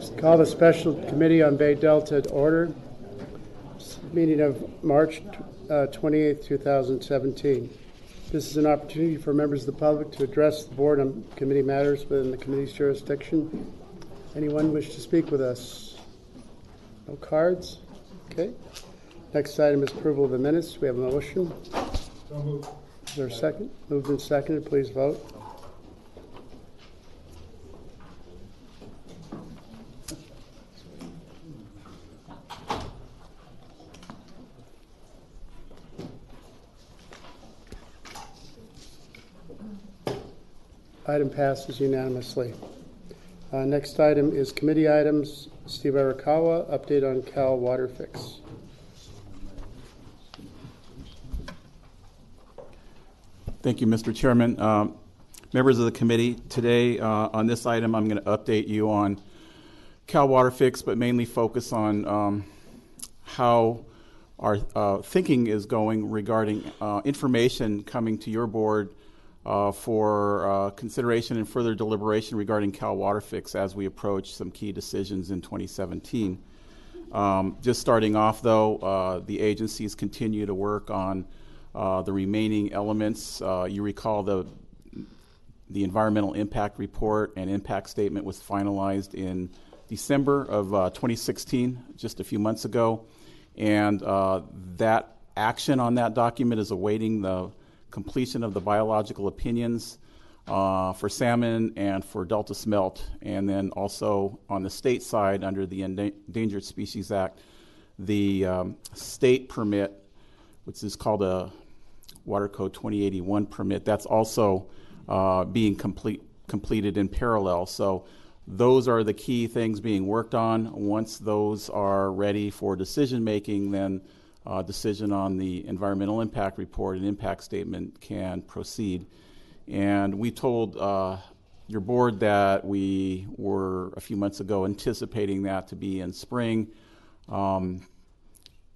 Call the Special Committee on Bay Delta to order. Meeting of March 28, 2017. This is an opportunity for members of the public to address the board on committee matters within the committee's jurisdiction. Anyone wish to speak with us? No cards? Okay. Next item is approval of the minutes. We have a motion. So moved. Is there a second? Moved and seconded. Please vote. Item passes unanimously. Next item is committee items. Steve Arakawa, update on Cal Water Fix. Thank you, Mr. Chairman. Members of the committee, today on this item, I'm going to update you on Cal Water Fix, but mainly focus on how our thinking is going regarding information coming to your board for consideration and further deliberation regarding Cal Water Fix as we approach some key decisions in 2017. Just starting off, though, the agencies continue to work on the remaining elements. You recall the environmental impact report and impact statement was finalized in December of 2016, just a few months ago, and that action on that document is awaiting the completion of the biological opinions for salmon and for Delta smelt, and then also on the state side under the Endangered Species Act, the state permit, which is called a Water Code 2081 permit, that's also being completed in parallel. So those are the key things being worked on. Once those are ready for decision making, then decision on the environmental impact report and impact statement can proceed. And we told your board that we were a few months ago anticipating that to be in spring.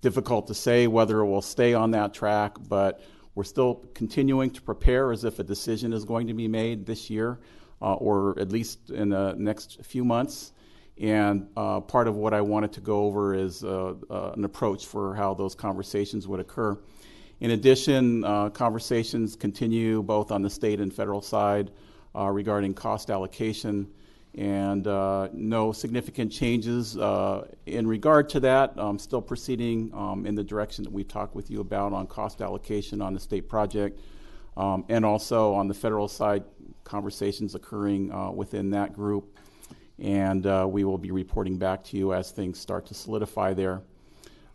Difficult to say whether it will stay on that track, but we're still continuing to prepare as if a decision is going to be made this year or at least in the next few months. And part of what I wanted to go over is an approach for how those conversations would occur. In addition, conversations continue both on the state and federal side regarding cost allocation, and no significant changes in regard to that. Still proceeding in the direction that we talked with you about on cost allocation on the state project, and also on the federal side, conversations occurring within that group. And we will be reporting back to you as things start to solidify there.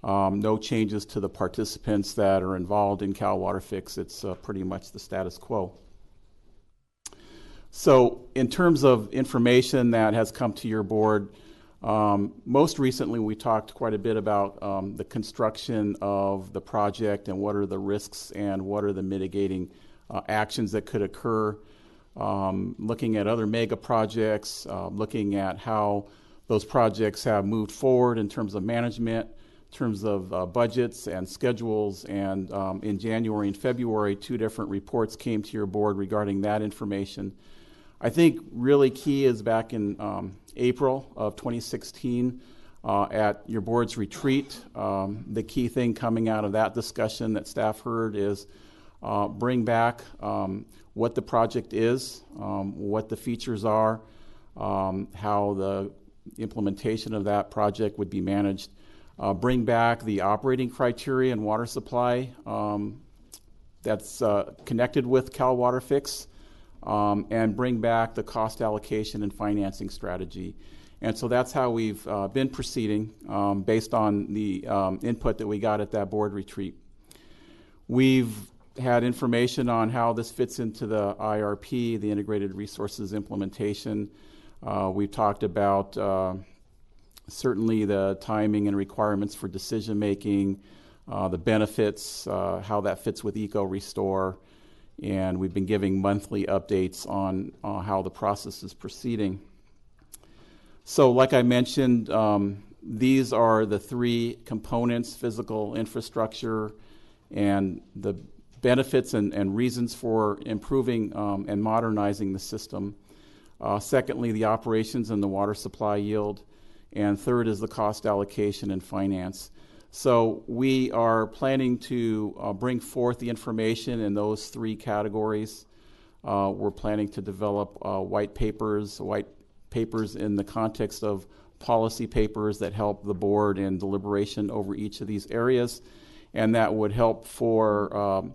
No changes to the participants that are involved in Cal Water Fix. It's pretty much the status quo. So in terms of information that has come to your board, most recently we talked quite a bit about the construction of the project and what are the risks and what are the mitigating actions that could occur. Looking at other mega projects, looking at how those projects have moved forward in terms of management, in terms of budgets and schedules. And in January and February, 2 different reports came to your board regarding that information. I think really key is back in April of 2016 at your board's retreat. The key thing coming out of that discussion that staff heard is bring back what the project is, what the features are, how the implementation of that project would be managed, bring back the operating criteria and water supply that's connected with Cal Water Fix, and bring back the cost allocation and financing strategy. And so that's how we've been proceeding based on the input that we got at that board retreat. We've had information on how this fits into the IRP, the Integrated Resources Implementation. We've talked about certainly the timing and requirements for decision making, the benefits, how that fits with Eco-Restore, and we've been giving monthly updates on how the process is proceeding. So like I mentioned, these are the 3 components: physical infrastructure and the benefits and reasons for improving and modernizing the system. Secondly, the operations and the water supply yield. and third is the cost allocation and finance. So we are planning to bring forth the information in those three categories. We're planning to develop white papers in the context of policy papers that help the board in deliberation over each of these areas, and that would help for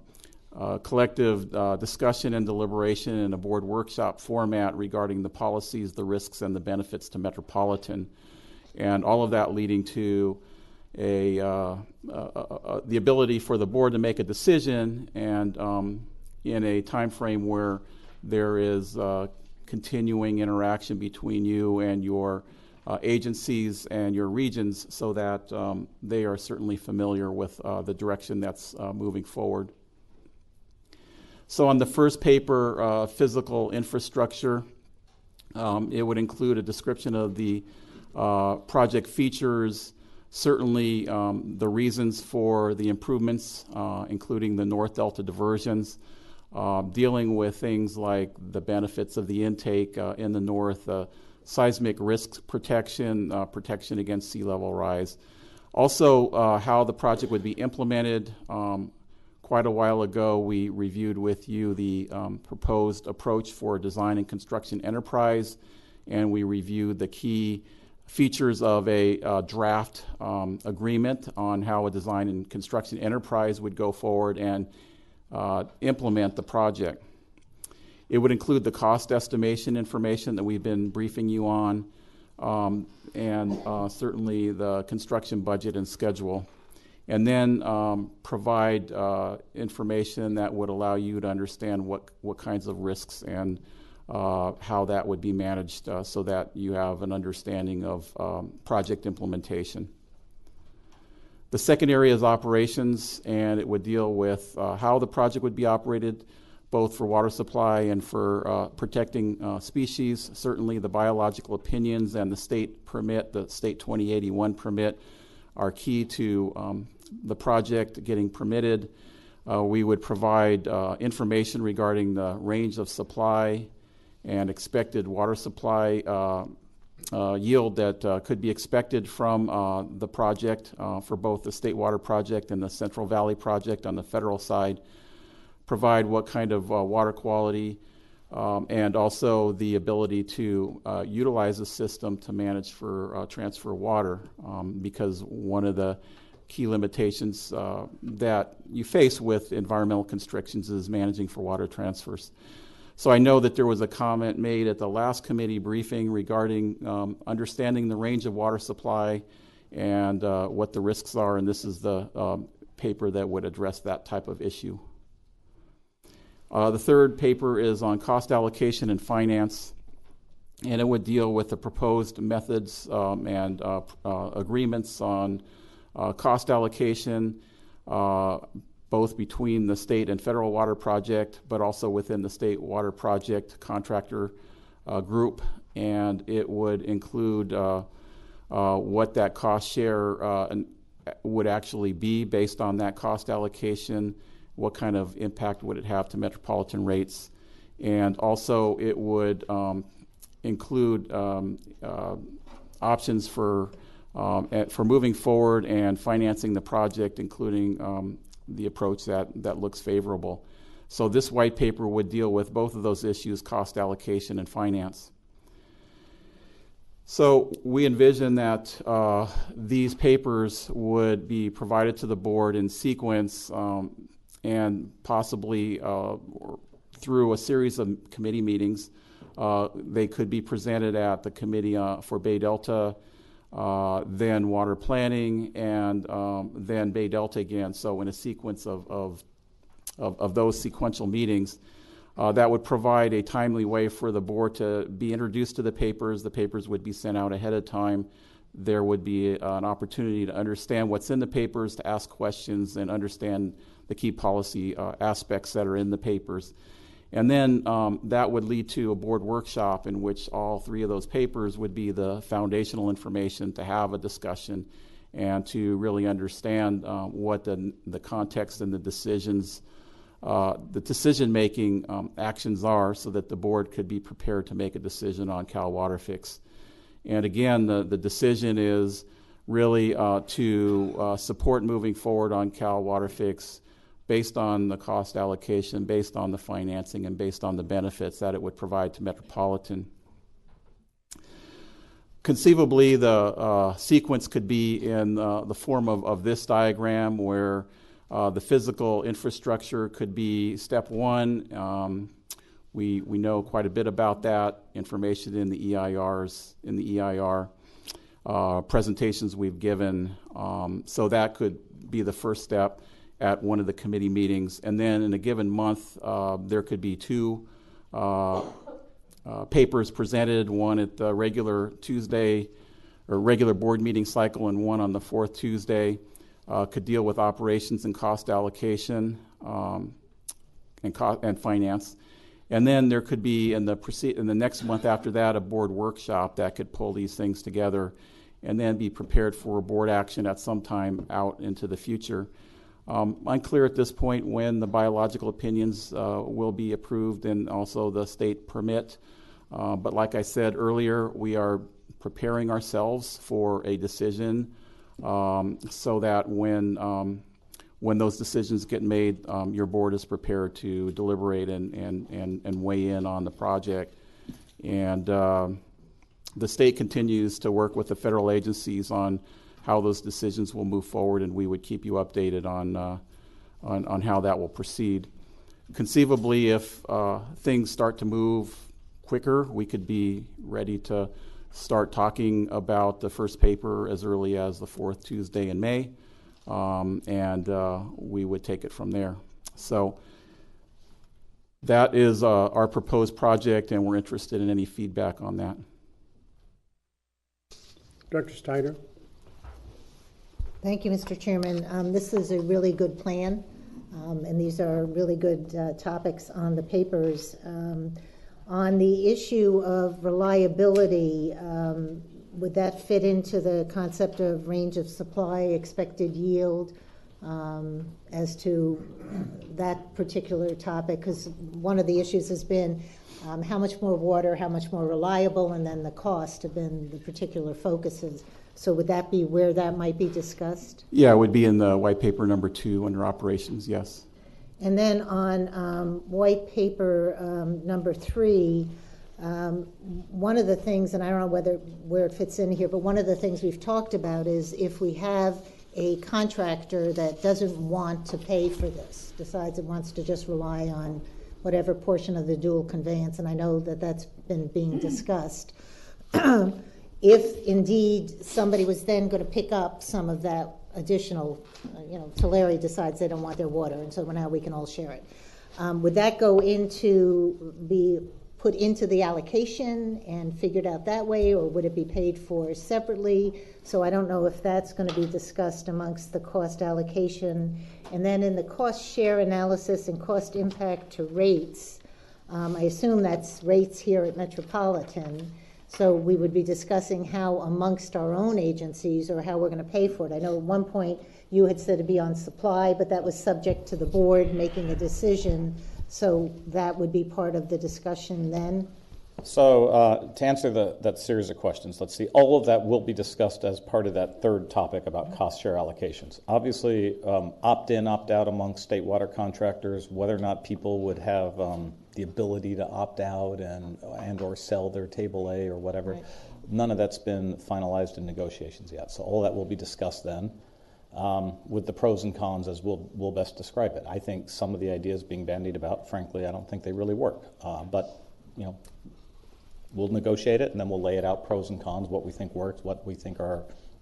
collective discussion and deliberation in a board workshop format regarding the policies, the risks, and the benefits to Metropolitan, and all of that leading to the ability for the board to make a decision, and in a time frame where there is continuing interaction between you and your agencies and your regions, so that they are certainly familiar with the direction that's moving forward. So on the first paper, physical infrastructure, it would include a description of the project features, certainly the reasons for the improvements, including the North Delta diversions, dealing with things like the benefits of the intake in the north, seismic risk protection, protection against sea level rise. Also, how the project would be implemented. Quite a while ago, we reviewed with you the proposed approach for design and construction enterprise, and we reviewed the key features of a draft agreement on how a design and construction enterprise would go forward and implement the project. It would include the cost estimation information that we've been briefing you on, and certainly the construction budget and schedule. And then provide information that would allow you to understand what kinds of risks and how that would be managed so that you have an understanding of project implementation. The second area is operations, and it would deal with how the project would be operated, both for water supply and for protecting species. Certainly the biological opinions and the state permit, the state 2081 permit, are key to the project getting permitted. We would provide information regarding the range of supply and expected water supply yield that could be expected from the project for both the State Water Project and the Central Valley Project on the federal side. Provide what kind of water quality and also the ability to utilize the system to manage for transfer water, because one of the key limitations that you face with environmental constrictions is managing for water transfers. So I know that there was a comment made at the last committee briefing regarding understanding the range of water supply and what the risks are, and this is the paper that would address that type of issue. The third paper is on cost allocation and finance, and it would deal with the proposed methods and agreements on cost allocation, both between the state and federal water project, but also within the state water project contractor group. And it would include what that cost share would actually be based on that cost allocation, what kind of impact would it have to metropolitan rates, and also it would include options for moving forward and financing the project, including the approach that looks favorable. So this white paper would deal with both of those issues, cost allocation and finance. So we envision that these papers would be provided to the board in sequence and possibly through a series of committee meetings. They could be presented at the committee for Bay Delta, then water planning, and then Bay Delta again. So in a sequence of those sequential meetings, that would provide a timely way for the board to be introduced to the papers. The papers would be sent out ahead of time. There would be an opportunity to understand what's in the papers, to ask questions, and understand the key policy aspects that are in the papers. And then that would lead to a board workshop in which all three of those papers would be the foundational information to have a discussion and to really understand what the context and the decisions, the decision-making actions are, so that the board could be prepared to make a decision on Cal Water Fix. And again, the decision is really to support moving forward on Cal Water Fix based on the cost allocation, based on the financing, and based on the benefits that it would provide to Metropolitan. Conceivably, the sequence could be in the form of this diagram, where the physical infrastructure could be step one. We know quite a bit about that information in the EIRs, in the EIR presentations we've given. So that could be the first step at one of the committee meetings. And then in a given month, there could be two papers presented, one at the regular Tuesday or regular board meeting cycle and one on the fourth Tuesday. Could deal with operations and cost allocation and finance. And then there could be in the next month after that a board workshop that could pull these things together and then be prepared for board action at some time out into the future. Unclear at this point when the biological opinions will be approved and also the state permit. But like I said earlier, we are preparing ourselves for a decision so that when those decisions get made, your board is prepared to deliberate and weigh in on the project. And the state continues to work with the federal agencies on how those decisions will move forward, and we would keep you updated on how that will proceed. Conceivably, if things start to move quicker, we could be ready to start talking about the first paper as early as the fourth Tuesday in May, and we would take it from there. So that is our proposed project, and we're interested in any feedback on that. Dr. Steiner. Thank you, Mr. Chairman. This is a really good plan, and these are really good topics on the papers. On the issue of reliability, would that fit into the concept of range of supply, expected yield, as to that particular topic? Because one of the issues has been how much more water, how much more reliable, and then the cost have been the particular focuses. So would that be where that might be discussed? Yeah, it would be in the white paper number 2 under operations, yes. And then on white paper number 3, one of the things, and I don't know where it fits in here, but one of the things we've talked about is if we have a contractor that doesn't want to pay for this, decides it wants to just rely on whatever portion of the dual conveyance, and I know that that's been being discussed. If indeed somebody was then going to pick up some of that additional, Tulare decides they don't want their water, and so now we can all share it. Would that go be put into the allocation and figured out that way, or would it be paid for separately? So I don't know if that's going to be discussed amongst the cost allocation. And then in the cost share analysis and cost impact to rates, I assume that's rates here at Metropolitan. So we would be discussing how amongst our own agencies or how we're going to pay for it. I know at one point you had said it'd be on supply, but that was subject to the board making a decision. So that would be part of the discussion then? So to answer that series of questions, let's see, all of that will be discussed as part of that third topic about cost share allocations. Obviously, opt-in, opt-out among state water contractors, whether or not people would have the ability to opt out and or sell their table A or whatever. Right. None of that's been finalized in negotiations yet. So all that will be discussed then with the pros and cons as we'll best describe it. I think some of the ideas being bandied about, frankly, I don't think they really work. But, we'll negotiate it and then we'll lay it out, pros and cons, what we think works, what we think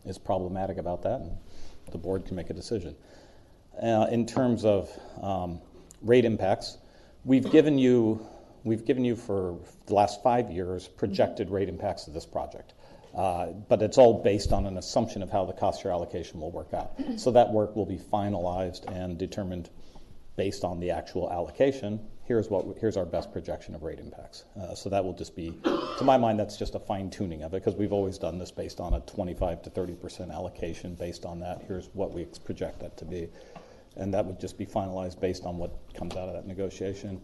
is problematic about that, and the board can make a decision. In terms of rate impacts, we've given you for the last 5 years projected rate impacts of this project. But it's all based on an assumption of how the cost share allocation will work out. So that work will be finalized and determined based on the actual allocation. Here's our best projection of rate impacts. So that will just be, to my mind, that's just a fine tuning of it, because we've always done this based on a 25 to 30% allocation. Based on that, here's what we project that to be. And that would just be finalized based on what comes out of that negotiation.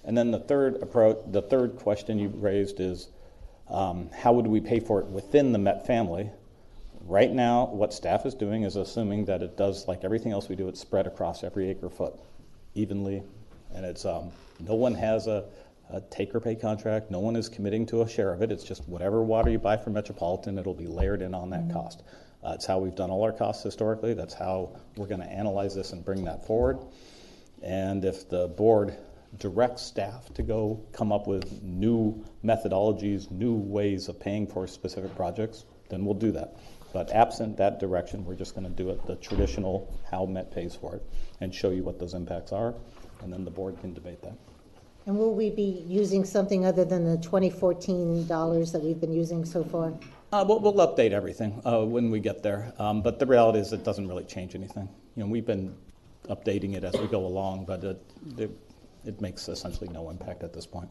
And then the third question you raised is How would we pay for it within the Met family? Right now, what staff is doing is assuming that it does, like everything else we do, it's spread across every acre foot evenly, and it's no one has a take or pay contract. No one is committing to a share of it. It's just whatever water you buy from Metropolitan, it'll be layered in on that cost. It's how we've done all our costs historically. That's how we're going to analyze this and bring that forward. And if the board directs staff to go come up with new methodologies, new ways of paying for specific projects, then we'll do that. But absent that direction, we're just going to do it the traditional how Met pays for it and show you what those impacts are, and then the board can debate that. And will we be using something other than the $2014 that we've been using so far? We'll update everything when we get there, but the reality is it doesn't really change anything. We've been updating it as we go along, but it makes essentially no impact at this point.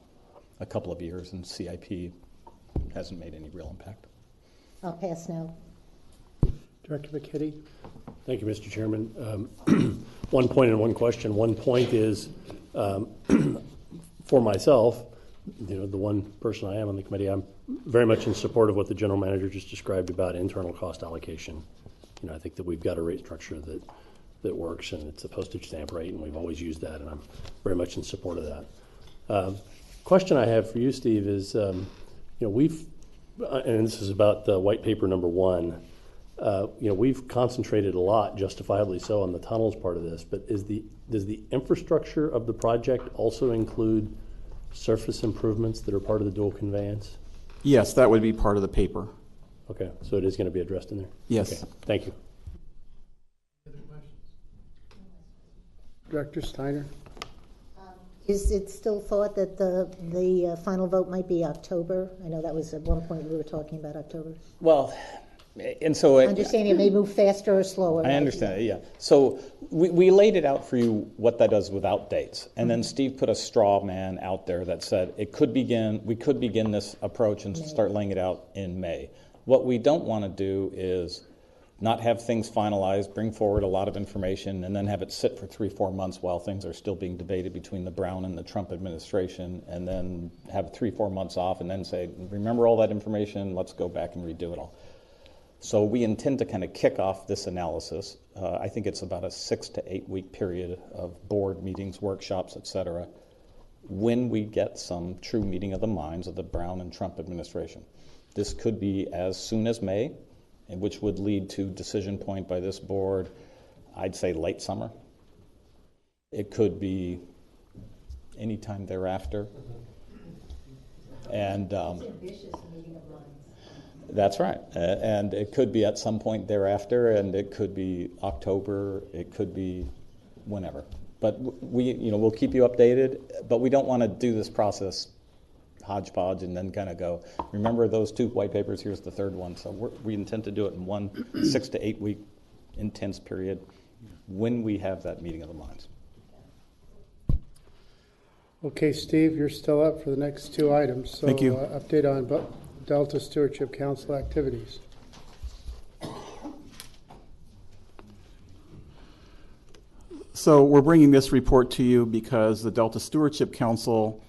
A couple of years, and CIP hasn't made any real impact. I'll pass now. Director McKinney. Thank you, Mr. Chairman. 1 point and 1 question. 1 point is, for myself, the one person I am on the committee, I'm very much in support of what the general manager just described about internal cost allocation. I think that we've got a rate structure that works, and it's a postage stamp rate, and we've always used that, and I'm very much in support of that. Question I have for you, Steve, is we've, and this is about the white paper number 1, we've concentrated a lot, justifiably so, on the tunnels part of this, but does the infrastructure of the project also include surface improvements that are part of the dual conveyance? Yes, that would be part of the paper. Okay, so it is going to be addressed in there? Yes. Okay, thank you. Director Steiner. Is it still thought that the final vote might be October? I know that was at one point we were talking about October. Well, and so Understanding it may move faster or slower. I understand it, yeah. So we laid it out for you what that does without dates, and then Steve put a straw man out there that said we could begin this approach and start laying it out in May. What we don't want to do is not have things finalized, bring forward a lot of information, and then have it sit for 3-4 months while things are still being debated between the Brown and the Trump administration, and then have 3-4 months off and then say, remember all that information, let's go back and redo it all. So we intend to kind of kick off this analysis. I think it's about a 6 to 8 week period of board meetings, workshops, et cetera, when we get some true meeting of the minds of the Brown and Trump administration. This could be as soon as May, and which would lead to decision point by this board, I'd say late summer. It could be anytime thereafter. And that's right. And it could be at some point thereafter, and it could be October, it could be whenever. But we'll keep you updated, but we don't want to do this process hodgepodge and then kind of go, remember those 2 white papers, here's the 3rd one. So we intend to do it in one 6 to 8 week intense period when we have that meeting of the minds. Okay, Steve, you're still up for the next 2 items. So, thank you. Update on Delta Stewardship Council activities. So we're bringing this report to you because the Delta Stewardship Council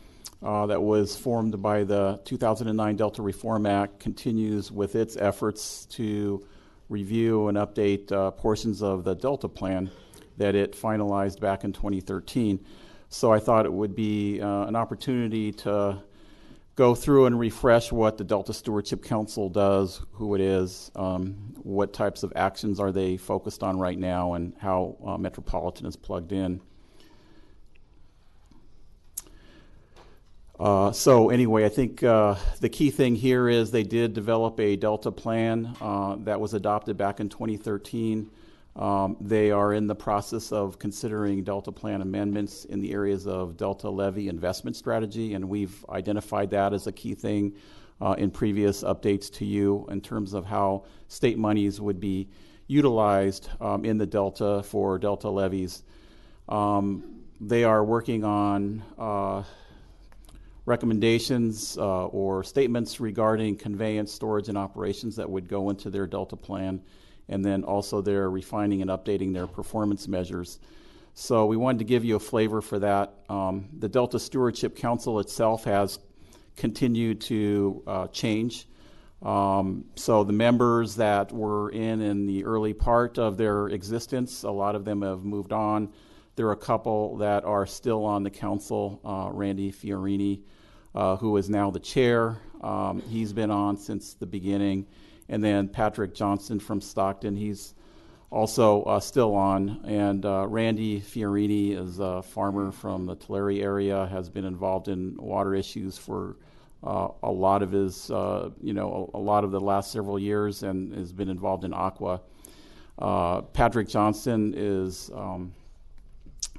that was formed by the 2009 Delta Reform Act continues with its efforts to review and update portions of the Delta plan that it finalized back in 2013. So I thought it would be an opportunity to go through and refresh what the Delta Stewardship Council does, who it is, what types of actions are they focused on right now, and how Metropolitan is plugged in. So anyway, I think the key thing here is they did develop a Delta plan that was adopted back in 2013. They are in the process of considering Delta plan amendments in the areas of Delta levy investment strategy, and we've identified that as a key thing in previous updates to you in terms of how state monies would be utilized in the Delta for Delta levies. They are working on recommendations or statements regarding conveyance, storage, and operations that would go into their Delta plan, and then also they're refining and updating their performance measures. So we wanted to give you a flavor for that. The Delta Stewardship Council itself has continue to change. So the members that were in the early part of their existence, a lot of them have moved on. There are a couple that are still on the council. Randy Fiorini, who is now the chair, he's been on since the beginning. And then Patrick Johnson from Stockton, he's also still on. And Randy Fiorini is a farmer from the Tulare area, has been involved in water issues for a lot of his, a lot of the last several years, and has been involved in Aqua. Patrick Johnson is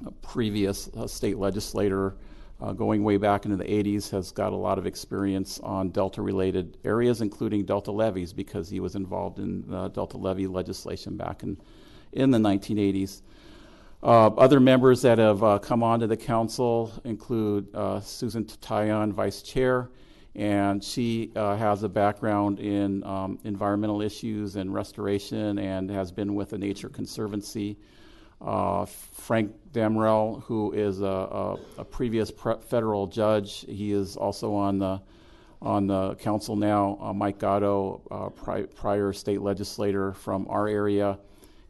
a previous state legislator going way back into the 80s, has got a lot of experience on Delta-related areas, including Delta levies, because he was involved in Delta levy legislation back in the 1980s. Other members that have come onto the council include Susan Tatayan, vice chair, and she has a background in environmental issues and restoration and has been with the Nature Conservancy. Frank Damrell, who is a previous federal judge, he is also on the council now. Mike Gatto, prior state legislator from our area,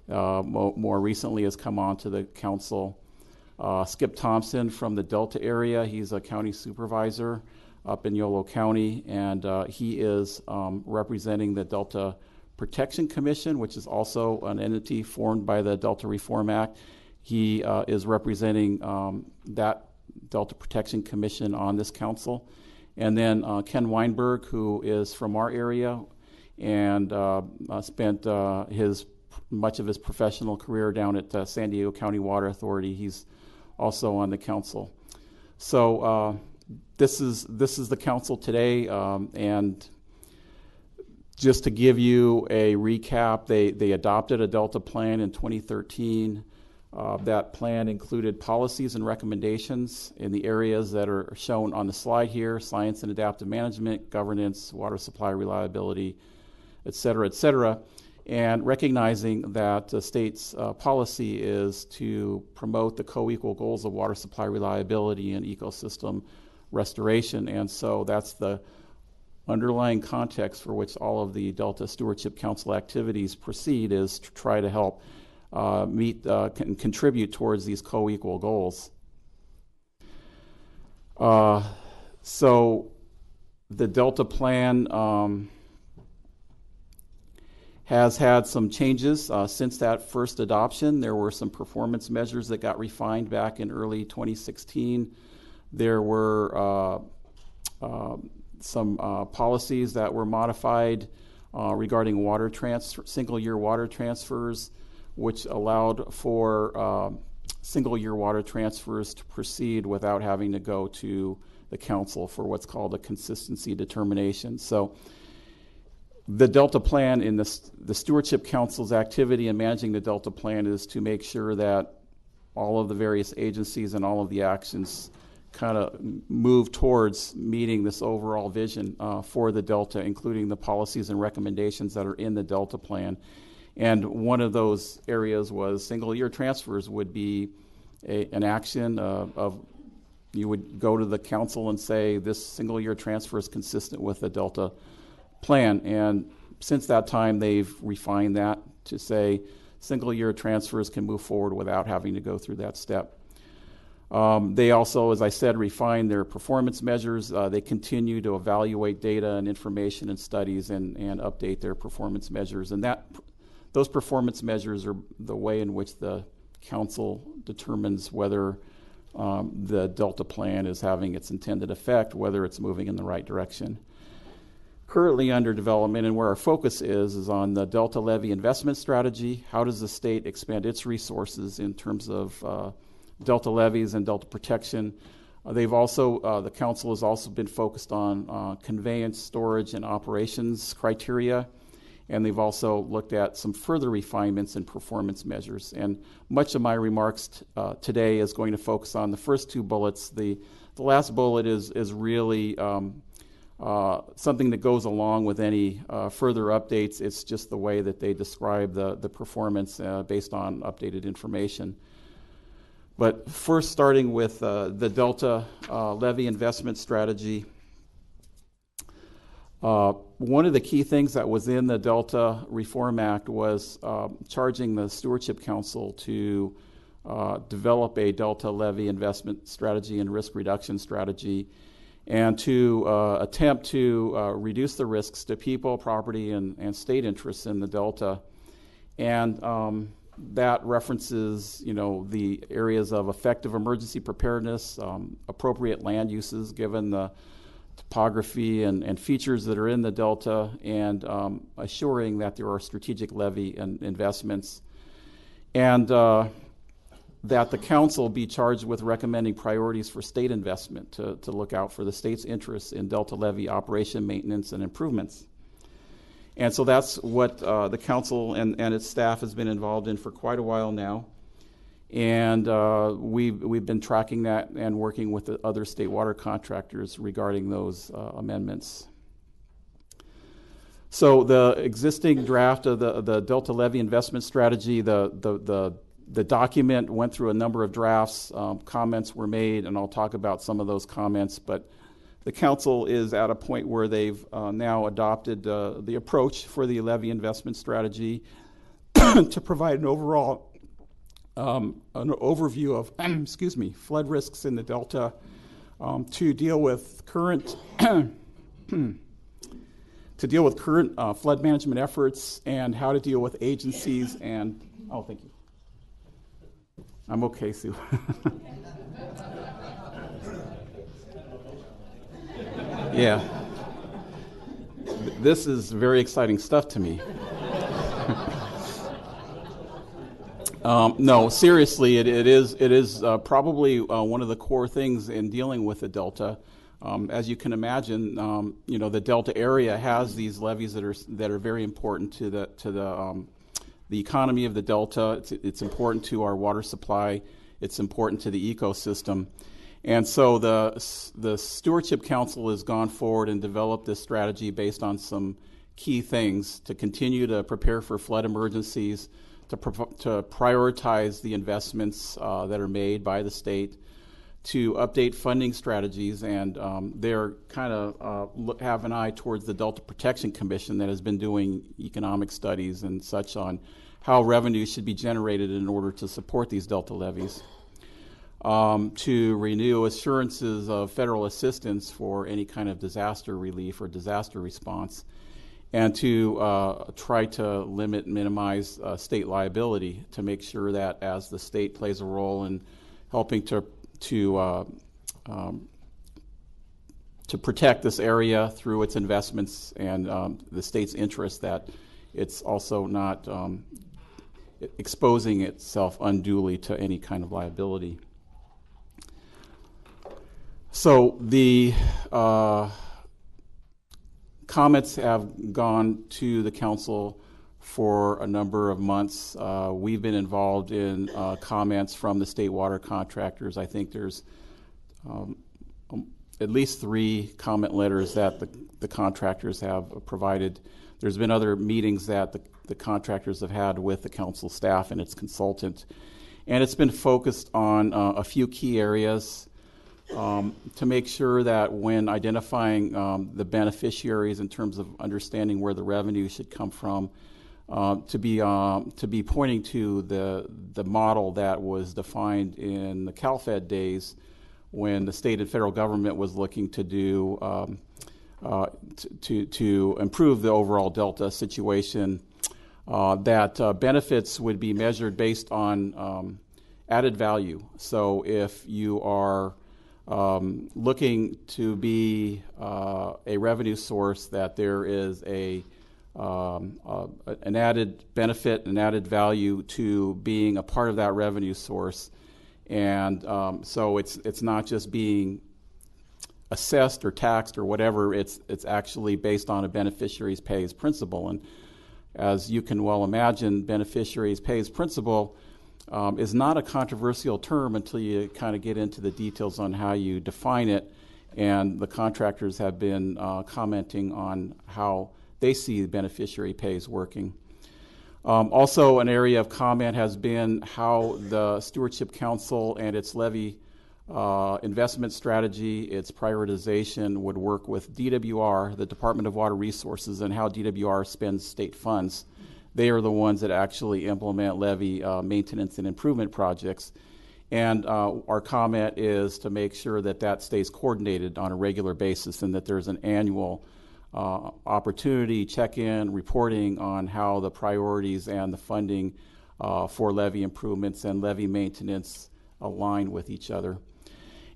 more recently has come on to the council. Skip Thompson from the Delta area, he's a county supervisor up in Yolo County, and he is representing the Delta Protection Commission, which is also an entity formed by the Delta Reform Act. He is representing that Delta Protection Commission on this council. And then Ken Weinberg, who is from our area and spent much of his professional career down at San Diego County Water Authority. He's also on the council. So this is the council today, and just to give you a recap, they adopted a Delta plan in 2013. That plan included policies and recommendations in the areas that are shown on the slide here: science and adaptive management, governance, water supply reliability, et cetera, and recognizing that the state's policy is to promote the co-equal goals of water supply reliability and ecosystem restoration. And so that's the underlying context for which all of the Delta Stewardship Council activities proceed, is to try to help meet and contribute towards these co-equal goals. So the Delta plan has had some changes since that first adoption. There were some performance measures that got refined back in early 2016. There were some policies that were modified regarding water single-year water transfers, which allowed for single-year water transfers to proceed without having to go to the council for what's called a consistency determination. So the Delta plan in the Stewardship Council's activity in managing the Delta plan is to make sure that all of the various agencies and all of the actions kind of move towards meeting this overall vision for the Delta, including the policies and recommendations that are in the Delta plan. And one of those areas was single-year transfers would be an action of you would go to the council and say this single-year transfer is consistent with the Delta plan. And since that time, they've refined that to say single-year transfers can move forward without having to go through that step. They also, as I said, refine their performance measures. They continue to evaluate data and information and studies and update their performance measures. And those performance measures are the way in which the council determines whether the Delta plan is having its intended effect, whether it's moving in the right direction. Currently under development, and where our focus is on the Delta levy investment strategy. How does the state expand its resources in terms of Delta levies and Delta protection? The council has also been focused on conveyance, storage, and operations criteria, and they've also looked at some further refinements in performance measures. And much of my remarks today is going to focus on the first two bullets. The last bullet is really something that goes along with any further updates. It's just the way that they describe the performance based on updated information. But first, starting with the Delta levy investment strategy, One of the key things that was in the Delta Reform Act was charging the Stewardship Council to develop a Delta levy investment strategy and risk reduction strategy, and to attempt to reduce the risks to people, property, and state interests in the Delta. And that references, the areas of effective emergency preparedness, appropriate land uses given the topography and features that are in the Delta, and assuring that there are strategic levy and investments, and that the council be charged with recommending priorities for state investment to look out for the state's interests in Delta levy operation, maintenance, and improvements. And so that's what the council and its staff has been involved in for quite a while now. And we've been tracking that and working with the other state water contractors regarding those amendments. So the existing draft of the Delta levy investment strategy, the document went through a number of drafts. Comments were made, and I'll talk about some of those comments. But the council is at a point where they've now adopted the approach for the levy investment strategy to provide an overall an overview of flood risks in the Delta, to deal with current flood management efforts, and how to deal with agencies and thank you. I'm okay, Sue. Yeah. This is very exciting stuff to me. No, seriously, it is probably one of the core things in dealing with the Delta. As you can imagine, the Delta area has these levees that are very important to the economy of the Delta. It's important to our water supply. It's important to the ecosystem. And so the Stewardship Council has gone forward and developed this strategy based on some key things to continue to prepare for flood emergencies, to prioritize the investments that are made by the state, to update funding strategies, and they're kind of have an eye towards the Delta Protection Commission that has been doing economic studies and such on how revenue should be generated in order to support these Delta levies, to renew assurances of federal assistance for any kind of disaster relief or disaster response, and to try to limit and minimize state liability, to make sure that as the state plays a role in helping to protect this area through its investments and the state's interest, that it's also not exposing itself unduly to any kind of liability. So the comments have gone to the council for a number of months. We've been involved in comments from the state water contractors. I think there's at least 3 comment letters that the contractors have provided. There's been other meetings that the contractors have had with the council staff and its consultant. And it's been focused on a few key areas to make sure that when identifying the beneficiaries in terms of understanding where the revenue should come from, to be pointing to the model that was defined in the CalFed days when the state and federal government was looking to do to improve the overall Delta situation, that benefits would be measured based on added value. So if you are looking to be a revenue source, that there is an added benefit, an added value to being a part of that revenue source, and so it's not just being assessed or taxed or whatever. It's actually based on a beneficiaries pays principle, and as you can well imagine, beneficiaries pays principle is not a controversial term until you kind of get into the details on how you define it, and the contractors have been commenting on how they see the beneficiary pays working. Also, an area of comment has been how the Stewardship Council and its levy investment strategy, its prioritization would work with DWR, the Department of Water Resources, and how DWR spends state funds. They are the ones that actually implement levee maintenance and improvement projects. And our comment is to make sure that that stays coordinated on a regular basis and that there's an annual opportunity, check-in, reporting on how the priorities and the funding for levee improvements and levee maintenance align with each other.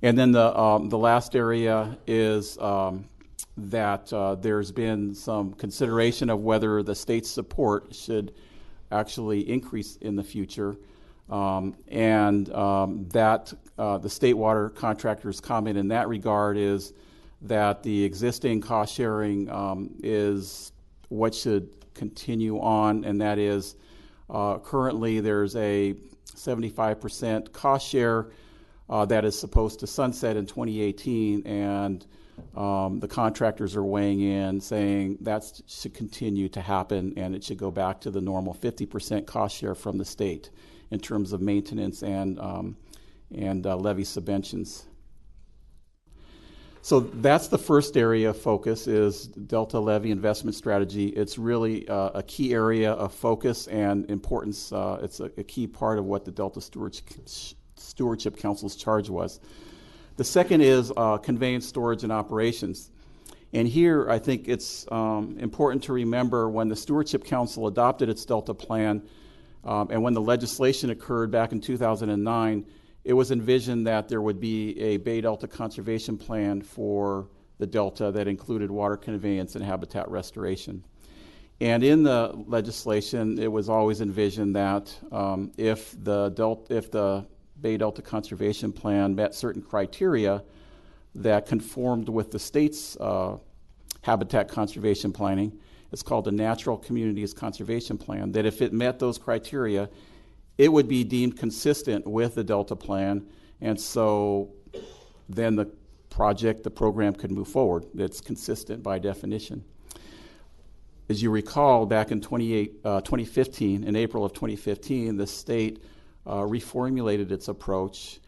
And then the last area is that there's been some consideration of whether the state's support should actually increase in the future, and that the state water contractor's comment in that regard is that the existing cost sharing is what should continue on, and that is currently there's a 75% cost share that is supposed to sunset in 2018, and the contractors are weighing in saying that should continue to happen and it should go back to the normal 50% cost share from the state in terms of maintenance and levee subventions. So that's the first area of focus is Delta Levee Investment Strategy. It's really a key area of focus and importance. It's a key part of what the Delta Stewardship Council's charge was. The second is conveyance, storage, and operations. And here I think it's important to remember when the Stewardship Council adopted its Delta plan and when the legislation occurred back in 2009, it was envisioned that there would be a Bay Delta conservation plan for the Delta that included water conveyance and habitat restoration. And in the legislation, it was always envisioned that if the Bay Delta Conservation Plan met certain criteria that conformed with the state's habitat conservation planning, it's called the Natural Communities Conservation Plan, that if it met those criteria, it would be deemed consistent with the Delta Plan, and so then the program could move forward. It's consistent by definition. As you recall, back in 2015, in April of 2015, the state reformulated its approach.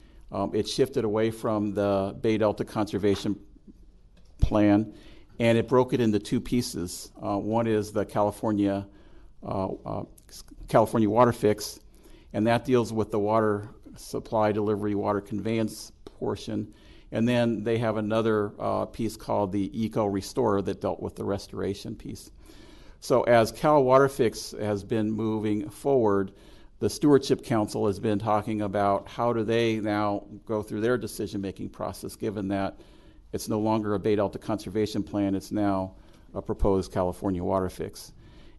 It shifted away from the Bay Delta Conservation Plan, and it broke it into two pieces. One is the California Water Fix, and that deals with the water supply, delivery, water conveyance portion. And then they have another piece called the Eco Restorer that dealt with the restoration piece. So as Cal Water Fix has been moving forward, the Stewardship Council has been talking about how do they now go through their decision-making process, given that it's no longer a Bay Delta Conservation Plan, it's now a proposed California Water Fix.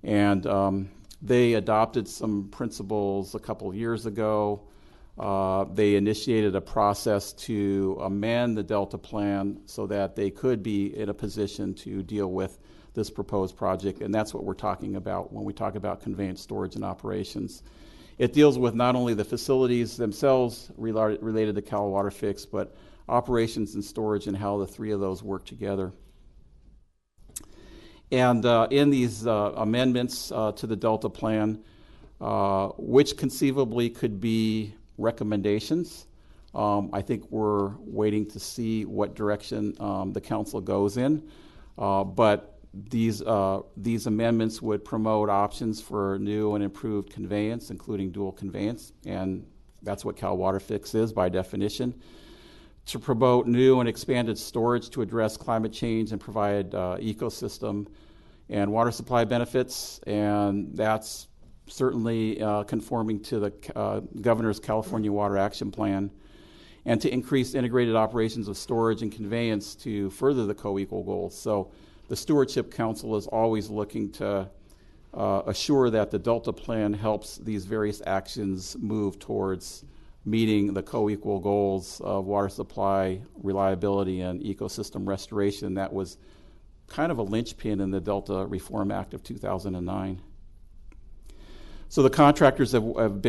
And they adopted some principles a couple of years ago. They initiated a process to amend the Delta Plan so that they could be in a position to deal with this proposed project, and that's what we're talking about when we talk about conveyance, storage, and operations. It deals with not only the facilities themselves related to Cal Water Fix, but operations and storage and how the three of those work together. And in these amendments to the Delta Plan, which conceivably could be recommendations, I think we're waiting to see what direction the council goes in. But these amendments would promote options for new and improved conveyance, including dual conveyance, and that's what Cal Water Fix is by definition. To promote new and expanded storage to address climate change and provide ecosystem and water supply benefits, and that's certainly conforming to the Governor's California Water Action Plan, and to increase integrated operations of storage and conveyance to further the co-equal goals. So the Stewardship Council is always looking to assure that the Delta Plan helps these various actions move towards meeting the co-equal goals of water supply, reliability, and ecosystem restoration. That was kind of a linchpin in the Delta Reform Act of 2009. So the contractors have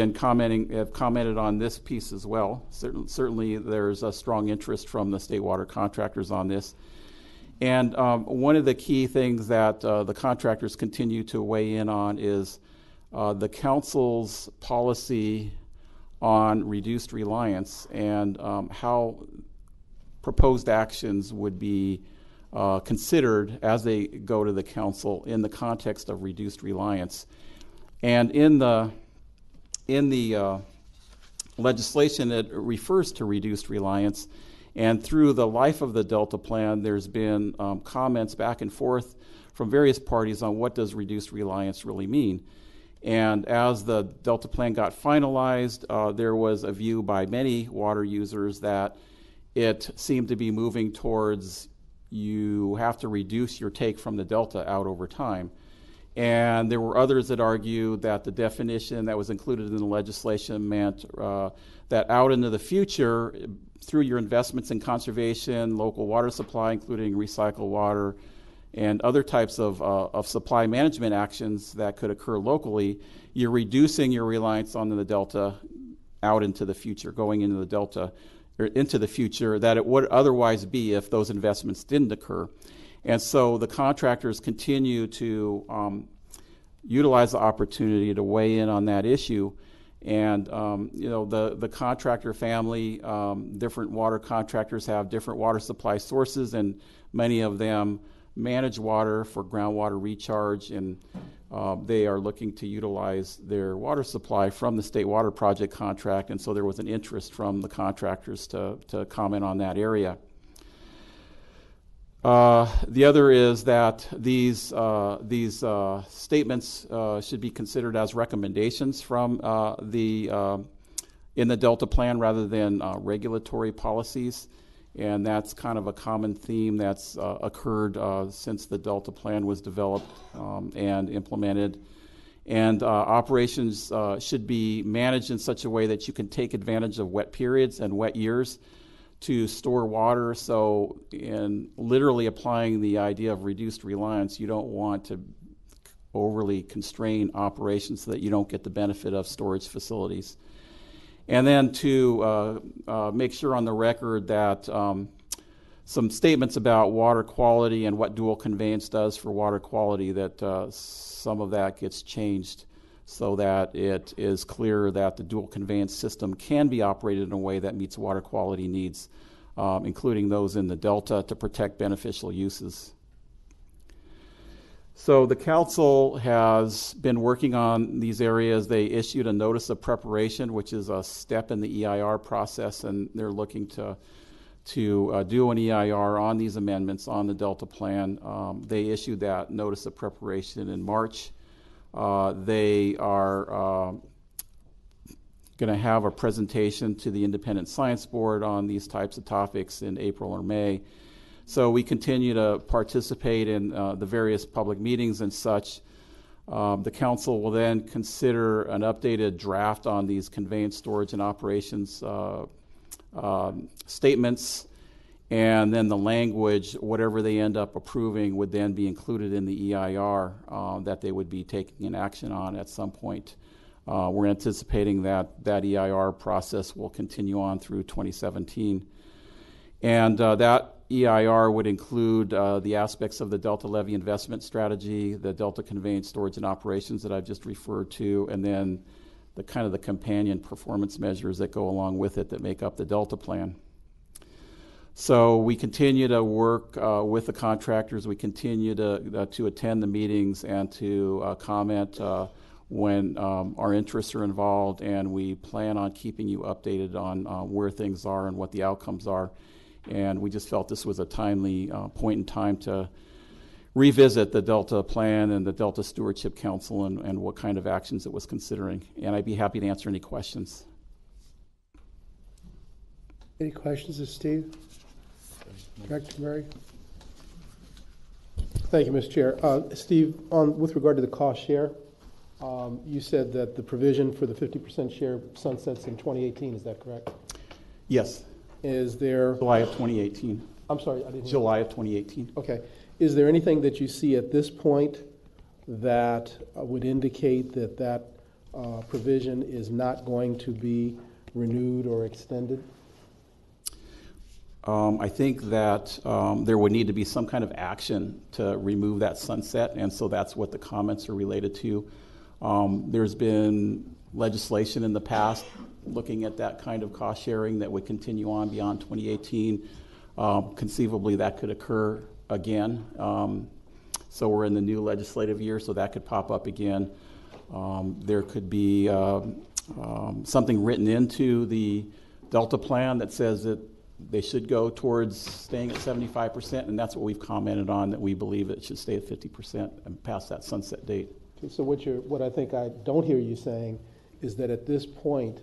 commented on this piece as well. Certainly there's a strong interest from the state water contractors on this. And one of the key things that the contractors continue to weigh in on is the council's policy on reduced reliance and how proposed actions would be considered as they go to the council in the context of reduced reliance. And in the legislation, it refers to reduced reliance. And through the life of the Delta Plan, there's been comments back and forth from various parties on what does reduced reliance really mean. And as the Delta Plan got finalized, there was a view by many water users that it seemed to be moving towards you have to reduce your take from the Delta out over time. And there were others that argued that the definition that was included in the legislation meant that out into the future, through your investments in conservation, local water supply, including recycled water, and other types of supply management actions that could occur locally, you're reducing your reliance on the Delta out into the future, going into the Delta, or into the future that it would otherwise be if those investments didn't occur. And so the contractors continue to utilize the opportunity to weigh in on that issue. And the contractor family, different water contractors have different water supply sources, and many of them manage water for groundwater recharge, and they are looking to utilize their water supply from the State Water Project contract, and so there was an interest from the contractors to comment on that area. The other is that these statements should be considered as recommendations from in the Delta Plan rather than regulatory policies. And that's kind of a common theme that's occurred since the Delta Plan was developed and implemented. And operations should be managed in such a way that you can take advantage of wet periods and wet years to store water. So in literally applying the idea of reduced reliance, you don't want to overly constrain operations so that you don't get the benefit of storage facilities. And then to make sure on the record that some statements about water quality and what dual conveyance does for water quality, that some of that gets changed so that it is clear that the dual conveyance system can be operated in a way that meets water quality needs, including those in the Delta, to protect beneficial uses. So the council has been working on these areas. They issued a notice of preparation, which is a step in the EIR process, and they're looking to do an EIR on these amendments on the Delta Plan. They issued that notice of preparation in March. They are going to have a presentation to the Independent Science Board on these types of topics in April or May. So we continue to participate in the various public meetings and such. The council will then consider an updated draft on these conveyance, storage, and operations statements, and then the language, whatever they end up approving, would then be included in the EIR that they would be taking an action on at some point. We're anticipating that EIR process will continue on through 2017. And that EIR would include the aspects of the Delta Levy investment strategy, the Delta conveyance, storage, and operations that I've just referred to, and then the kind of the companion performance measures that go along with it that make up the Delta Plan. So we continue to work with the contractors. We continue to attend the meetings and to comment when our interests are involved, and we plan on keeping you updated on where things are and what the outcomes are. And we just felt this was a timely point in time to revisit the Delta Plan and the Delta Stewardship Council and what kind of actions it was considering. And I'd be happy to answer any questions. Any questions of Steve? Director Murray? Thank you, Mr. Chair. Steve, with regard to the cost share, you said that the provision for the 50% share sunsets in 2018. Is that correct? Yes. Is there... July of 2018. I'm sorry, I didn't... July of 2018. Okay. Is there anything that you see at this point that would indicate that that provision is not going to be renewed or extended? I think that there would need to be some kind of action to remove that sunset, and so that's what the comments are related to. There's been legislation in the past looking at that kind of cost sharing that would continue on beyond 2018. Conceivably, that could occur again. So we're in the new legislative year, so that could pop up again. There could be something written into the Delta plan that says that they should go towards staying at 75%, and that's what we've commented on, that we believe it should stay at 50% and past that sunset date. Okay, so what I think I don't hear you saying is that at this point,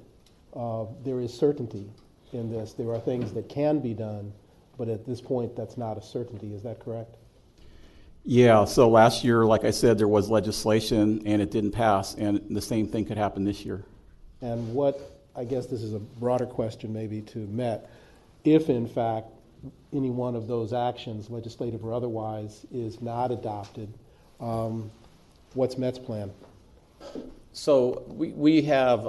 there is certainty in this. There are things that can be done, but at this point, that's not a certainty. Is that correct? Yeah, so last year, like I said, there was legislation and it didn't pass, and the same thing could happen this year. And I guess this is a broader question maybe to Met, if in fact any one of those actions, legislative or otherwise, is not adopted, what's Met's plan? So we have,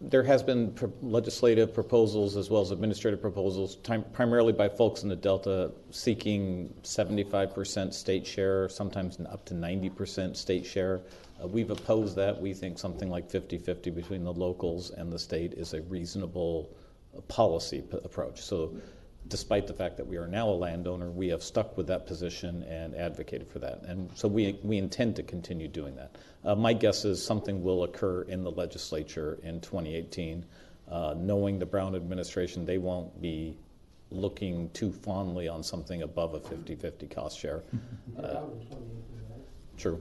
there has been legislative proposals as well as administrative proposals, primarily by folks in the Delta seeking 75% state share, sometimes up to 90% state share. We've opposed that. We think something like 50-50 between the locals and the state is a reasonable policy approach. So despite the fact that we are now a landowner, we have stuck with that position and advocated for that. And so we intend to continue doing that. My guess is something will occur in the legislature in 2018. Knowing the Brown administration, they won't be looking too fondly on something above a 50-50 cost share. True.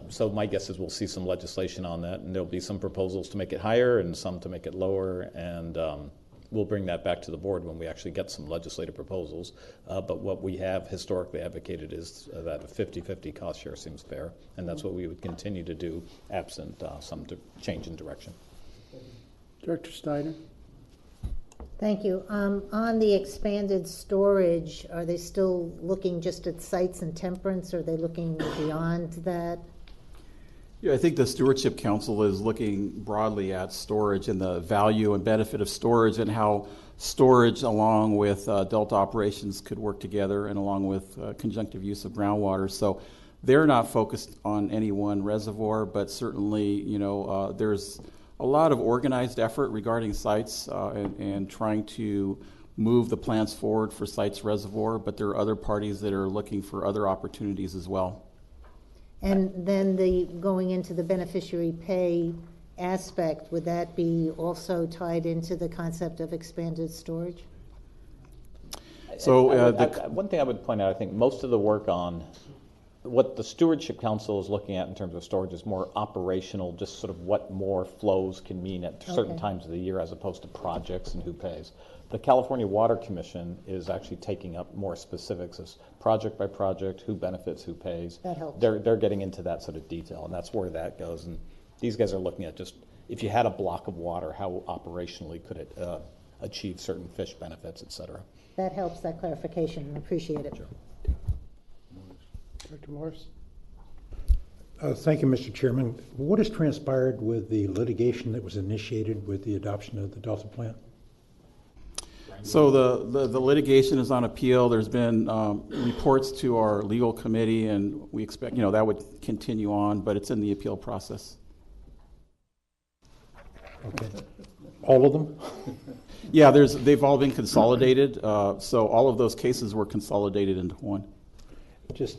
So my guess is we'll see some legislation on that, and there'll be some proposals to make it higher and some to make it lower, and we'll bring that back to the board when we actually get some legislative proposals. But what we have historically advocated is that a 50-50 cost share seems fair, and that's what we would continue to do absent some change in direction. Director Steiner? Thank you. On the expanded storage, are they still looking just at sites and temperance, or are they looking beyond that? Yeah, I think the Stewardship Council is looking broadly at storage and the value and benefit of storage, and how storage along with Delta operations could work together, and along with conjunctive use of groundwater. So they're not focused on any one reservoir, but certainly, there's a lot of organized effort regarding sites and trying to move the plans forward for sites reservoir, but there are other parties that are looking for other opportunities as well. And then going into the beneficiary pay aspect, would that be also tied into the concept of expanded storage? So one thing I would point out, I think most of the work on what the Stewardship Council is looking at in terms of storage is more operational, just sort of what more flows can mean at certain times of the year, as opposed to projects and who pays. The California Water Commission is actually taking up more specifics as project by project, who benefits, who pays. That helps. They're getting into that sort of detail, and that's where that goes. And these guys are looking at just, if you had a block of water, how operationally could it achieve certain fish benefits, et cetera. That helps, that clarification. I appreciate it. Sure. Director Morris? Thank you, Mr. Chairman. What has transpired with the litigation that was initiated with the adoption of the Delta plan? So the litigation is on appeal. There's been reports to our legal committee, and we expect that would continue on, but it's in the appeal process. Okay. All of them? Yeah, they've all been consolidated. So all of those cases were consolidated into one. Just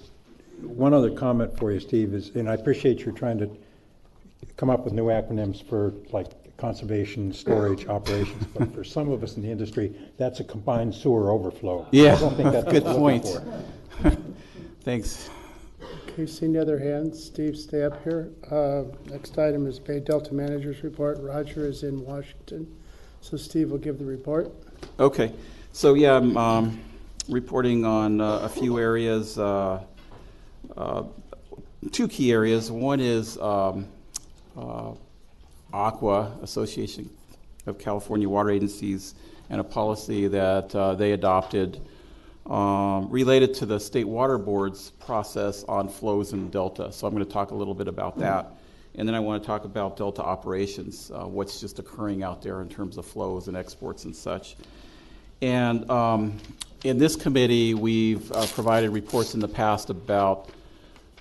one other comment for you, Steve, is, and I appreciate you're trying to come up with new acronyms for like conservation, storage, operations, but for some of us in the industry, that's a combined sewer overflow. Yeah, I don't think that's good what we're looking point. for. Thanks. Okay, seeing the other hands, Steve, stay up here. Next item is Bay Delta Manager's Report. Roger is in Washington, so Steve will give the report. Okay, so yeah, I'm reporting on a few areas, two key areas. One is ACWA, Association of California Water Agencies, and a policy that they adopted related to the State Water Board's process on flows in Delta. So I'm going to talk a little bit about that. And then I want to talk about Delta operations, what's just occurring out there in terms of flows and exports and such. And in this committee, we've provided reports in the past about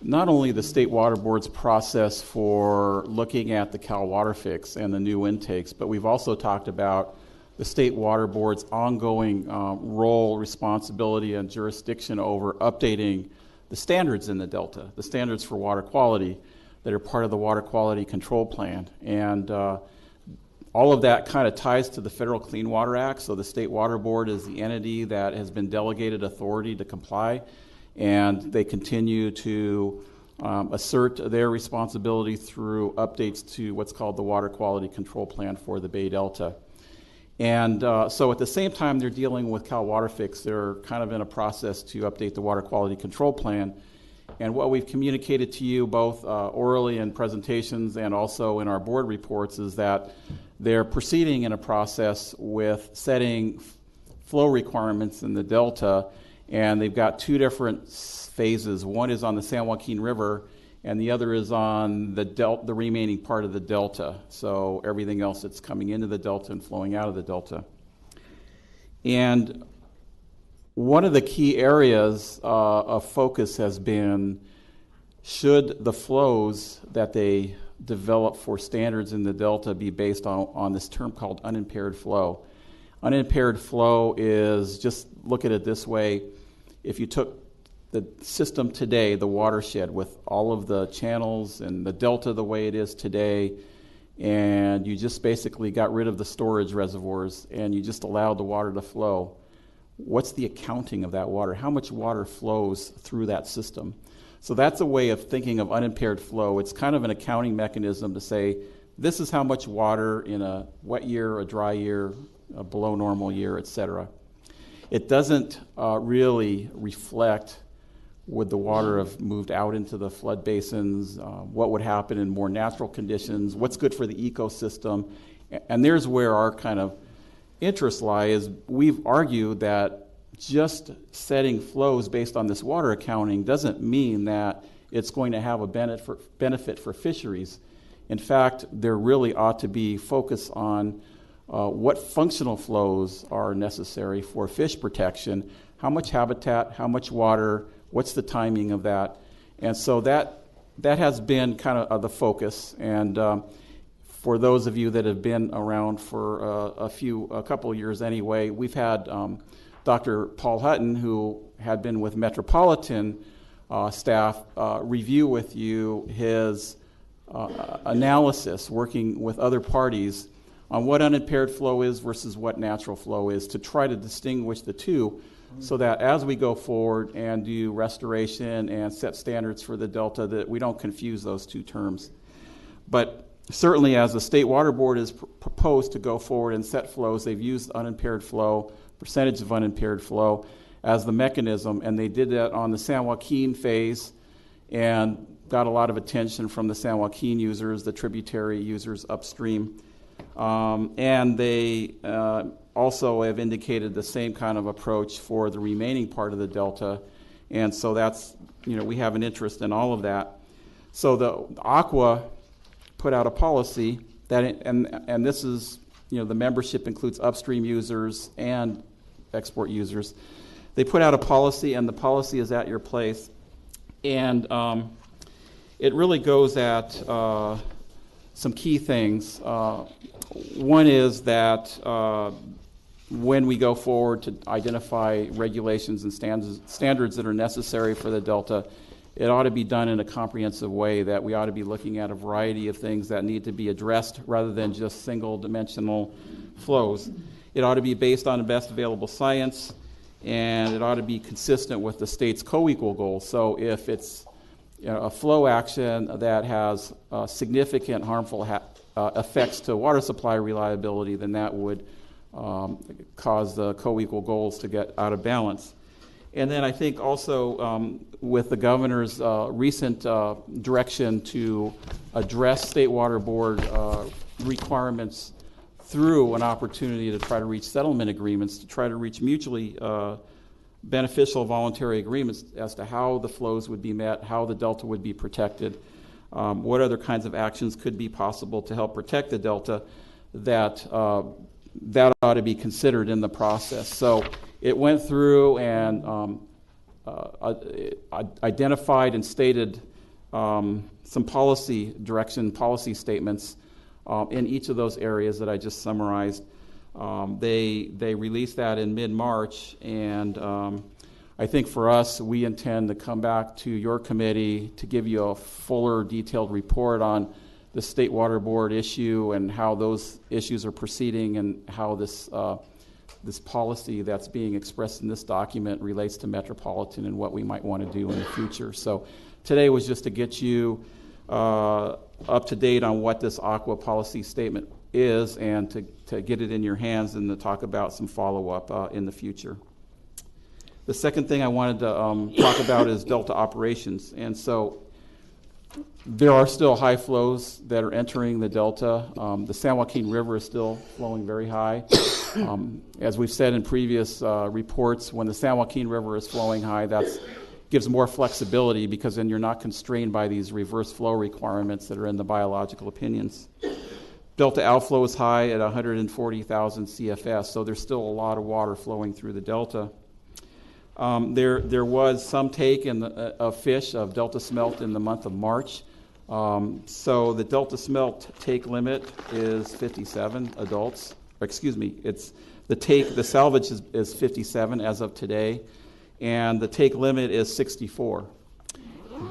not only the State Water Board's process for looking at the Cal Water Fix and the new intakes, but we've also talked about the State Water Board's ongoing role, responsibility, and jurisdiction over updating the standards in the Delta, the standards for water quality that are part of the Water Quality Control Plan. And all of that kind of ties to the Federal Clean Water Act, so the State Water Board is the entity that has been delegated authority to comply, and they continue to assert their responsibility through updates to what's called the Water Quality Control Plan for the Bay Delta. And so at the same time they're dealing with Cal Water Fix, they're kind of in a process to update the Water Quality Control Plan. And what we've communicated to you both orally in presentations and also in our board reports is that they're proceeding in a process with setting flow requirements in the Delta, and they've got two different phases. One is on the San Joaquin River, and the other is on the remaining part of the Delta, so everything else that's coming into the Delta and flowing out of the Delta. And one of the key areas of focus has been, should the flows that they develop for standards in the Delta be based on this term called unimpaired flow. Unimpaired flow is, just look at it this way, if you took the system today, the watershed with all of the channels and the Delta the way it is today, and you just basically got rid of the storage reservoirs and you just allowed the water to flow, what's the accounting of that water? How much water flows through that system? So that's a way of thinking of unimpaired flow. It's kind of an accounting mechanism to say, this is how much water in a wet year, a dry year, a below normal year, etc. It doesn't really reflect, would the water have moved out into the flood basins, what would happen in more natural conditions, what's good for the ecosystem. And there's where our kind of interests lie, is we've argued that just setting flows based on this water accounting doesn't mean that it's going to have a benefit for fisheries. In fact, there really ought to be focus on what functional flows are necessary for fish protection, how much habitat, how much water, what's the timing of that. And so that has been kind of the focus. And for those of you that have been around for a couple of years anyway, we've had Dr. Paul Hutton, who had been with Metropolitan staff, review with you his analysis, working with other parties on what unimpaired flow is versus what natural flow is, to try to distinguish the two, so that as we go forward and do restoration and set standards for the Delta, that we don't confuse those two terms. But certainly as the State Water Board is proposed to go forward and set flows, they've used unimpaired flow, percentage of unimpaired flow, as the mechanism, and they did that on the San Joaquin phase and got a lot of attention from the San Joaquin users, the tributary users upstream. And they also have indicated the same kind of approach for the remaining part of the Delta. And so that's, we have an interest in all of that. So the Aqua put out a policy that, and this is, the membership includes upstream users and export users. They put out a policy, and the policy is at your place. And it really goes at some key things. One is that when we go forward to identify regulations and standards that are necessary for the Delta, it ought to be done in a comprehensive way, that we ought to be looking at a variety of things that need to be addressed rather than just single-dimensional flows. It ought to be based on the best available science, and it ought to be consistent with the state's co-equal goals. So if it's a flow action that has significant harmful effects to water supply reliability, then that would cause the co-equal goals to get out of balance. And then I think also with the governor's recent direction to address State Water Board requirements through an opportunity to try to reach settlement agreements, to try to reach mutually beneficial voluntary agreements as to how the flows would be met, how the Delta would be protected, what other kinds of actions could be possible to help protect the Delta, that ought to be considered in the process. So it went through and identified and stated some policy direction, policy statements in each of those areas that I just summarized. They released that in mid-March, and I think for us, we intend to come back to your committee to give you a fuller, detailed report on the State Water Board issue and how those issues are proceeding and how this policy that's being expressed in this document relates to Metropolitan and what we might want to do in the future. So today was just to get you up to date on what this aqua policy statement is and to get it in your hands and to talk about some follow-up in the future. The second thing I wanted to talk about is Delta operations. And so there are still high flows that are entering the Delta. The San Joaquin River is still flowing very high. As we've said in previous reports, when the San Joaquin River is flowing high, that gives more flexibility because then you're not constrained by these reverse flow requirements that are in the biological opinions. Delta outflow is high at 140,000 CFS, so there's still a lot of water flowing through the Delta. There was some take of fish of Delta smelt in the month of March. So the Delta smelt take limit is 57 adults. It's the salvage is 57 as of today, and the take limit is 64.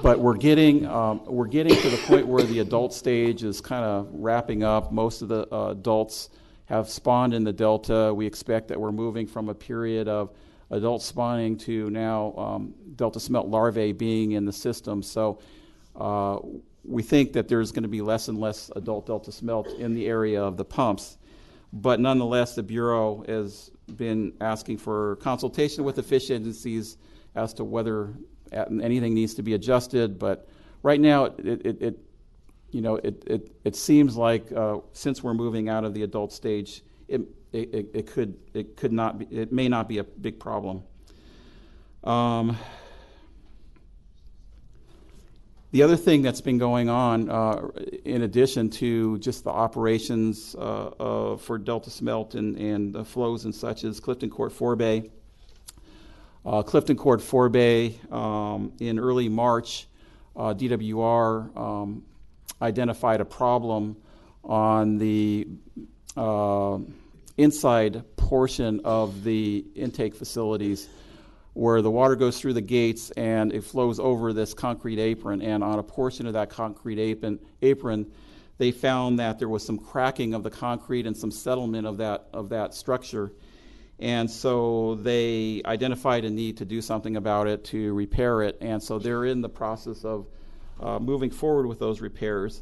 But we're getting to the point where the adult stage is kind of wrapping up. Most of the adults have spawned in the Delta. We expect that we're moving from a period of adult spawning to now Delta smelt larvae being in the system. So we think that there's going to be less and less adult Delta smelt in the area of the pumps. But nonetheless, the Bureau has been asking for consultation with the fish agencies as to whether anything needs to be adjusted. But right now, it seems like since we're moving out of the adult stage, it may not be a big problem. The other thing that's been going on, in addition to just the operations for Delta smelt and the flows and such, is Clifton Court Forebay. Clifton Court Forebay, in early March, DWR identified a problem on the inside portion of the intake facilities where the water goes through the gates and it flows over this concrete apron. And on a portion of that concrete apron, they found that there was some cracking of the concrete and some settlement of that structure. And so they identified a need to do something about it, to repair it. And so they're in the process of moving forward with those repairs.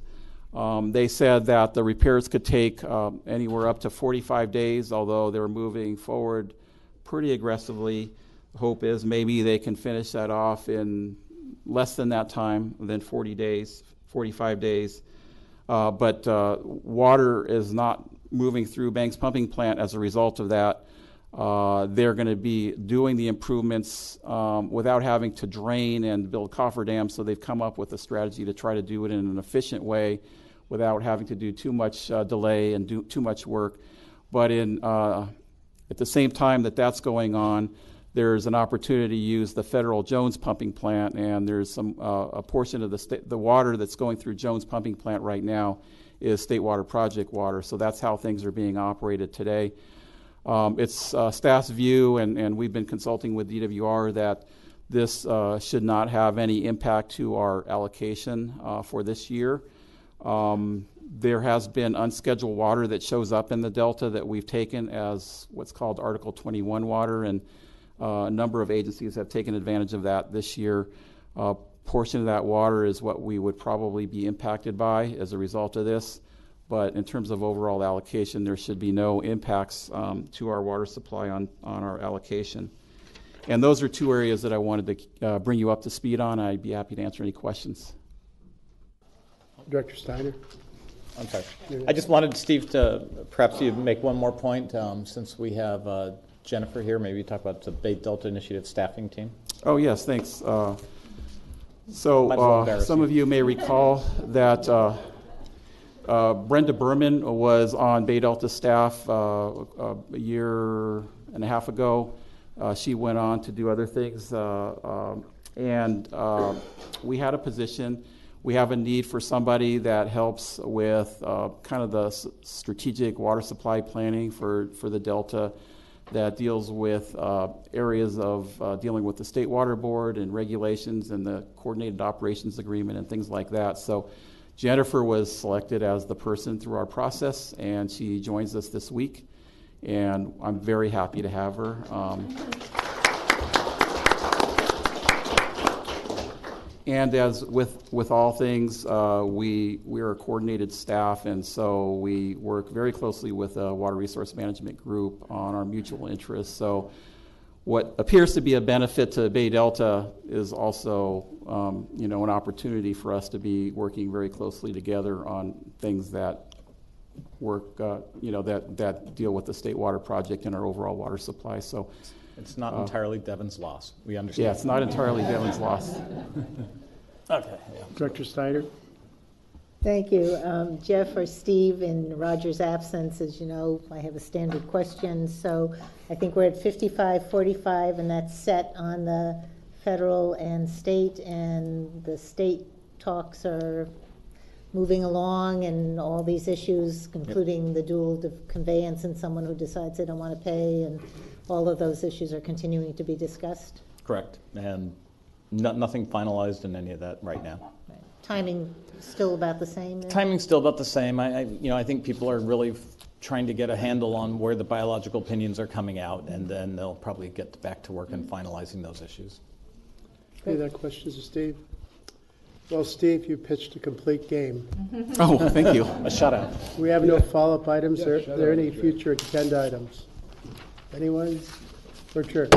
They said that the repairs could take anywhere up to 45 days, although they were moving forward pretty aggressively. The hope is maybe they can finish that off in less than that time, than 40 days, 45 days. But water is not moving through Banks Pumping Plant as a result of that. They're going to be doing the improvements without having to drain and build cofferdams, so they've come up with a strategy to try to do it in an efficient way without having to do too much delay and do too much work. But at the same time that's going on, there's an opportunity to use the federal Jones Pumping Plant, and there's a portion of the water that's going through Jones Pumping Plant right now is State Water Project water, so that's how things are being operated today. It's staff's view, and we've been consulting with DWR, that this should not have any impact to our allocation for this year. There has been unscheduled water that shows up in the Delta that we've taken as what's called Article 21 water, and a number of agencies have taken advantage of that this year. A portion of that water is what we would probably be impacted by as a result of this. But in terms of overall allocation, there should be no impacts to our water supply on our allocation. And those are two areas that I wanted to bring you up to speed on. I'd be happy to answer any questions. Director Steiner? I'm sorry. I just wanted Steve to perhaps you make one more point since we have Jennifer here. Maybe talk about the Bay Delta Initiative staffing team. Oh, yes, thanks. Some of you may recall that Brenda Berman was on Bay Delta staff a year and a half ago. She went on to do other things, and we had a position We have a need for somebody that helps with kind of the strategic water supply planning for the Delta, that deals with areas of dealing with the State Water Board and regulations and the Coordinated Operations Agreement and things like that. So Jennifer was selected as the person through our process, and she joins us this week, and I'm very happy to have her. And as with all things, we're a coordinated staff, and so we work very closely with the Water Resource Management Group on our mutual interests. So what appears to be a benefit to Bay Delta is also, an opportunity for us to be working very closely together on things that work, that deal with the State Water Project and our overall water supply. So It's not entirely Devon's loss. We understand. yeah, it's not entirely Devon's loss. Okay. Yeah. Director Snyder? Thank you. Jeff or Steve, in Roger's absence, as you know, I have a standard question. So I think we're at 55-45, and that's set on the federal and state, and the state talks are moving along, and all these issues, including the dual conveyance and someone who decides they don't want to pay, and all of those issues are continuing to be discussed. Correct. And nothing finalized in any of that right now. Right. Timing still about the same then? Timing's still about the same. I think people are really trying to get a handle on where the biological opinions are coming out, and then they'll probably get back to work on finalizing those issues. Any other questions of Steve? Well, Steve, you pitched a complete game. Oh, thank you. A shutout. We have no follow-up items. Are there any future agenda items? Anyone? For sure.